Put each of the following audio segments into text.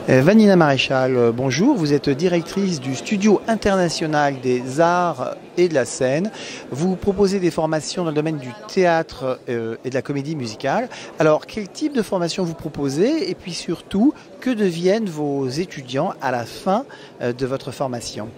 Vanina Maréchal, bonjour. Vous êtes directrice du Studio international des arts et de la scène. Vous proposez des formations dans le domaine du théâtre et de la comédie musicale. Alors, quel type de formation vous proposez? Et puis surtout, que deviennent vos étudiants à la fin de votre formation?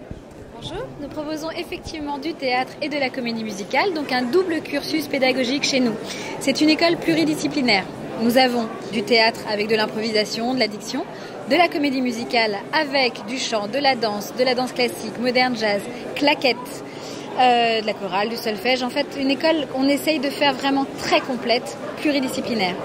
Bonjour, nous proposons effectivement du théâtre et de la comédie musicale, donc un double cursus pédagogique chez nous. C'est une école pluridisciplinaire. Nous avons du théâtre avec de l'improvisation, de la diction, de la comédie musicale avec du chant, de la danse classique, moderne, jazz, claquettes, de la chorale, du solfège. En fait, une école qu'on essaye de faire vraiment très complète, pluridisciplinaire.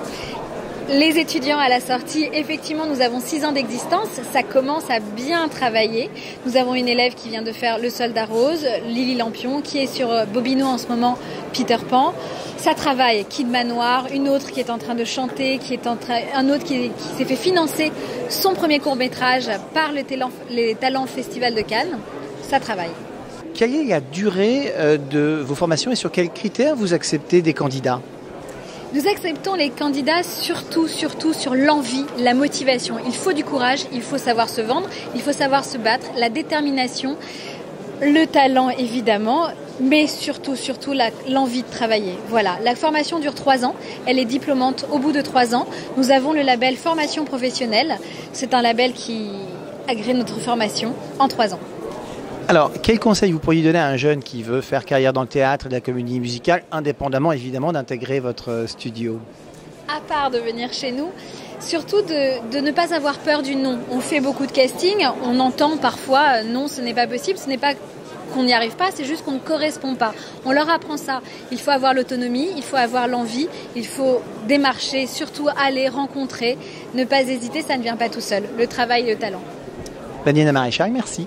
Les étudiants à la sortie, effectivement, nous avons 6 ans d'existence, ça commence à bien travailler. Nous avons une élève qui vient de faire Le Soldat Rose, Lily Lampion, qui est sur Bobino en ce moment, Peter Pan. Ça travaille, Kid Manoir, une autre qui est en train de chanter, un autre qui s'est fait financer son premier court-métrage par les Talents Festival de Cannes. Ça travaille. Quelle est la durée de vos formations et sur quels critères vous acceptez des candidats? Nous acceptons les candidats surtout sur l'envie, la motivation. Il faut du courage, il faut savoir se vendre, il faut savoir se battre, la détermination, le talent évidemment, mais surtout l'envie de travailler. Voilà, la formation dure 3 ans, elle est diplômante au bout de 3 ans. Nous avons le label formation professionnelle, c'est un label qui agrée notre formation en 3 ans. Alors, quel conseil vous pourriez donner à un jeune qui veut faire carrière dans le théâtre et la comédie musicale, indépendamment évidemment d'intégrer votre studio? À part de venir chez nous, surtout de ne pas avoir peur du non. On fait beaucoup de casting, on entend parfois non, ce n'est pas possible, ce n'est pas qu'on n'y arrive pas, c'est juste qu'on ne correspond pas. On leur apprend ça. Il faut avoir l'autonomie, il faut avoir l'envie, il faut démarcher, surtout aller rencontrer, ne pas hésiter, ça ne vient pas tout seul. Le travail et le talent. Vanina Maréchal, merci.